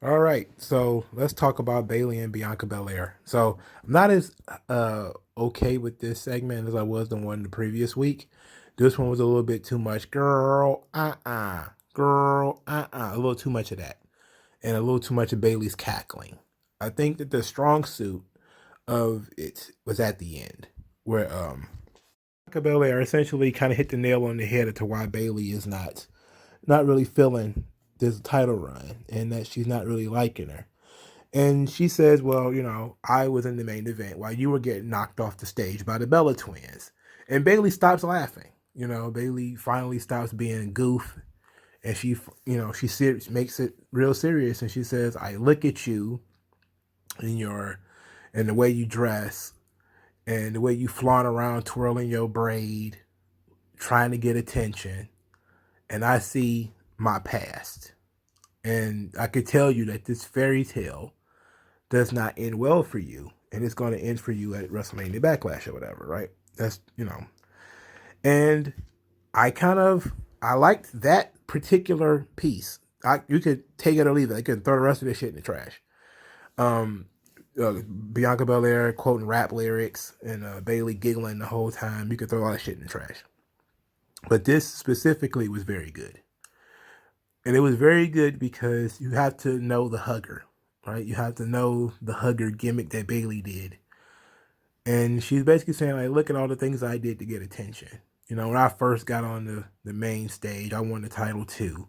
All right, so let's talk about Bayley and Bianca Belair. So I'm not as okay with this segment as I was the one the previous week. This one was a little bit too much, girl. Girl. A little too much of that, and a little too much of Bayley's cackling. I think that the strong suit of it was at the end, where Bianca Belair essentially kind of hit the nail on the head as to why Bayley is not really feeling this title run, and that she's not really liking her. And she says, well, I was in the main event while you were getting knocked off the stage by the Bella twins. And Bayley stops laughing. Bayley finally stops being a goof. And she makes it real serious. And she says, I look at you and and the way you dress and the way you flaunt around twirling your braid, trying to get attention. And I see my past. And I could tell you that this fairy tale does not end well for you, and it's going to end for you at WrestleMania Backlash or whatever, right? That's. And I liked that particular piece. You could take it or leave it. I could throw the rest of this shit in the trash. Um, Bianca Belair quoting rap lyrics and Bayley giggling the whole time. You could throw all that shit in the trash. But this specifically was very good. And it was very good because you have to know the hugger, right? You have to know the hugger gimmick that Bayley did. And she's basically saying, like, look at all the things I did to get attention. When I first got on the main stage, I won the title too.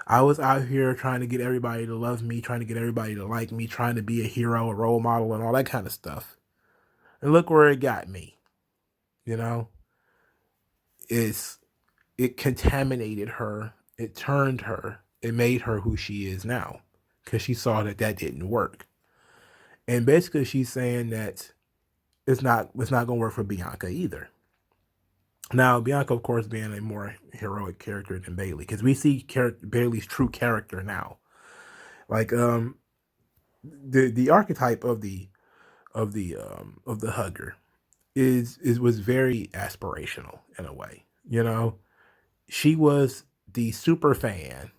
I was out here trying to get everybody to love me, trying to get everybody to like me, trying to be a hero, a role model, and all that kind of stuff. And look where it got me. You know, it's it contaminated her. It turned her. It made her who she is now because she saw that didn't work. And basically, she's saying that it's not going to work for Bianca either. Now, Bianca, of course, being a more heroic character than Bayley, because we see Bayley's true character now. Like the archetype of the hugger was very aspirational in a way. She was the super fan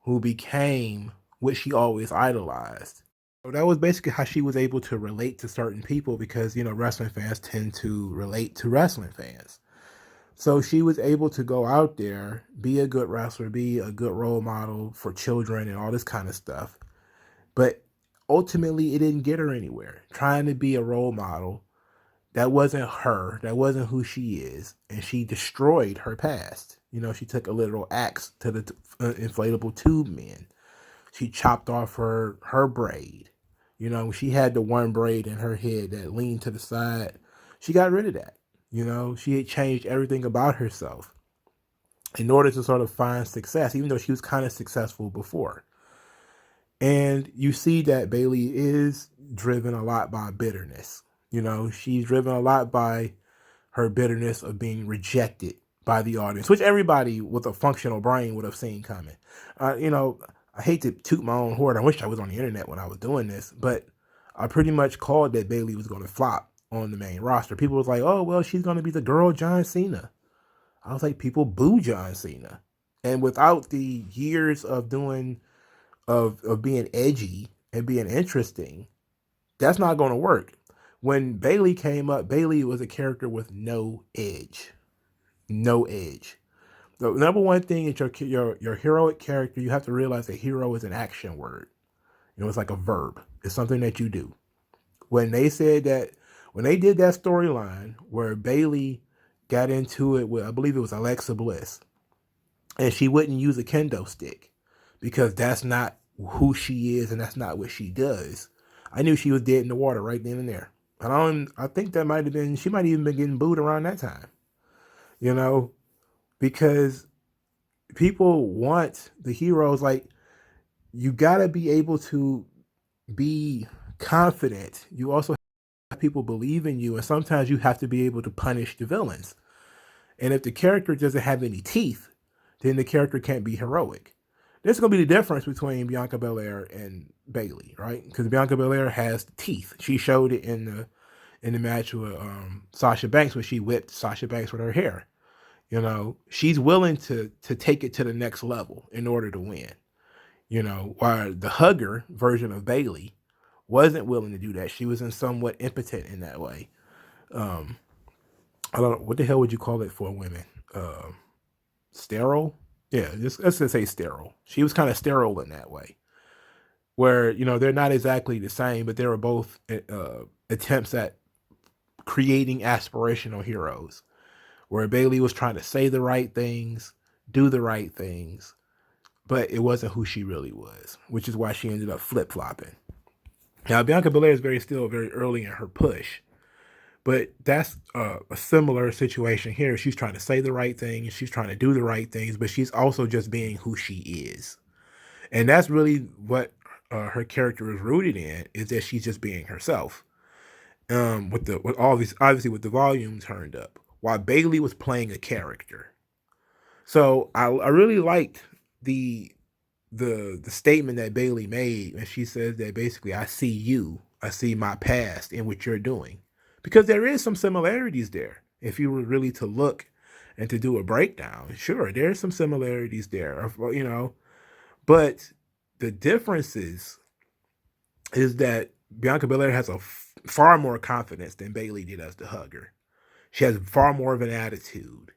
who became what she always idolized. So that was basically how she was able to relate to certain people because wrestling fans tend to relate to wrestling fans. So she was able to go out there, be a good wrestler, be a good role model for children and all this kind of stuff. But ultimately, it didn't get her anywhere. Trying to be a role model, that wasn't her. That wasn't who she is. And she destroyed her past. She took a literal axe to the inflatable tube men. She chopped off her braid. She had the one braid in her head that leaned to the side. She got rid of that. She had changed everything about herself in order to sort of find success, even though she was kind of successful before. And you see that Bayley is driven a lot by bitterness. She's driven a lot by her bitterness of being rejected by the audience, which everybody with a functional brain would have seen coming. I hate to toot my own horn. I wish I was on the internet when I was doing this, but I pretty much called that Bayley was going to flop on the main roster. People was like, oh, well, she's going to be the girl John Cena. I was like, people boo John Cena. And without the years of being edgy and being interesting, that's not going to work. When Bayley came up, Bayley was a character with no edge. No edge. The number one thing is your heroic character. You have to realize a hero is an action word. It's like a verb. It's something that you do. When they did that storyline where Bayley got into it with, I believe it was Alexa Bliss, and she wouldn't use a kendo stick because that's not who she is and that's not what she does. I knew she was dead in the water right then and there. I think that might have been, she might have even been getting booed around that time, because people want the heroes. Like, you got to be able to be confident. You also have people believe in you, and sometimes you have to be able to punish the villains. And if the character doesn't have any teeth, then the character can't be heroic. There's going to be the difference between Bianca Belair and Bayley, right? Because Bianca Belair has teeth. She showed it in the match with Sasha Banks when she whipped Sasha Banks with her hair. She's willing to take it to the next level in order to win. You know, while the hugger version of Bayley wasn't willing to do that. She was in somewhat impotent in that way. Um, I don't know what the hell would you call it for women? Sterile? Yeah, just let's just say sterile. She was kind of sterile in that way, where they're not exactly the same, but they were both attempts at creating aspirational heroes. Where Bayley was trying to say the right things, do the right things, but it wasn't who she really was, which is why she ended up flip flopping. Now Bianca Belair is still very early in her push, but that's a similar situation here. She's trying to say the right things, she's trying to do the right things, but she's also just being who she is. And that's really what her character is rooted in, is that she's just being herself. With all these, obviously with the volume turned up, while Bayley was playing a character. So I really liked the statement that Bayley made when she says that basically, I see my past in what you're doing, because there is some similarities there. If you were really to look and to do a breakdown, sure, there's some similarities there, but the differences is that Bianca Belair has a far more confidence than Bayley did as the hugger. She has far more of an attitude.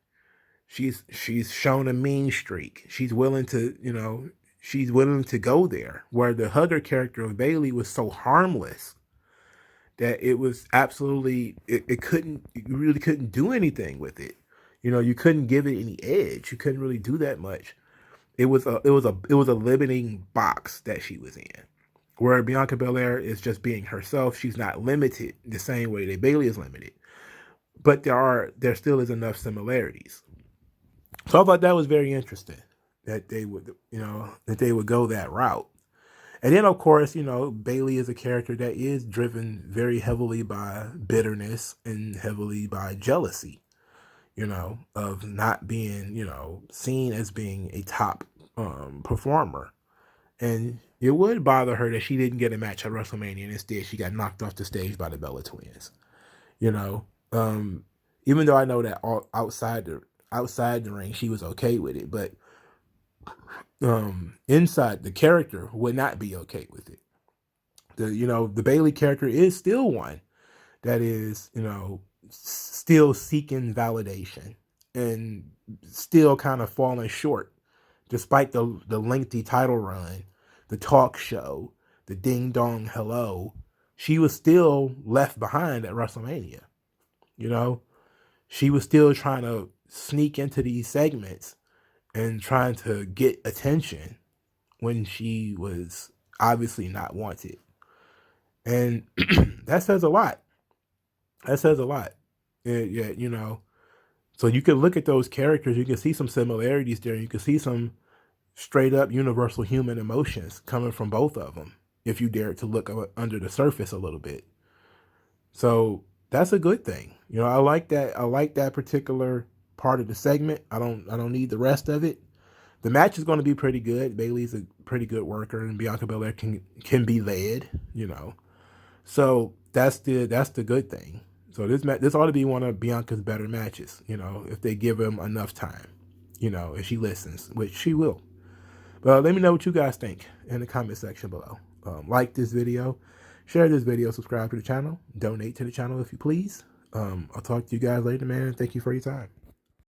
She's shown a mean streak. She's willing to go there. Where the hugger character of Bayley was so harmless that it was absolutely you really couldn't do anything with it. You couldn't give it any edge. You couldn't really do that much. It was a limiting box that she was in. Where Bianca Belair is just being herself. She's not limited the same way that Bayley is limited. But there still is enough similarities. So I thought that was very interesting that they would go that route. And then of course, Bayley is a character that is driven very heavily by bitterness and heavily by jealousy, of not being, seen as being a top performer. And it would bother her that she didn't get a match at WrestleMania, and instead she got knocked off the stage by the Bella Twins. Even though I know that outside the ring she was okay with it, but inside, the character would not be okay with it. The Bayley character is still one that is still seeking validation and still kind of falling short, despite the lengthy title run, the talk show, the ding dong hello. She was still left behind at WrestleMania. She was still trying to sneak into these segments and trying to get attention when she was obviously not wanted. And that says a lot. That says a lot. Yeah. So you can look at those characters, you can see some similarities there. You can see some straight up universal human emotions coming from both of them, if you dare to look under the surface a little bit. So that's a good thing. I like that. I like that particular part of the segment. I don't need the rest of it. The match is going to be pretty good. Bayley's a pretty good worker, and Bianca Belair can be led. So that's the good thing. So this ought to be one of Bianca's better matches. If they give him enough time. If she listens, which she will. But let me know what you guys think in the comment section below. Like this video, share this video, subscribe to the channel, donate to the channel if you please. I'll talk to you guys later, man. Thank you for your time.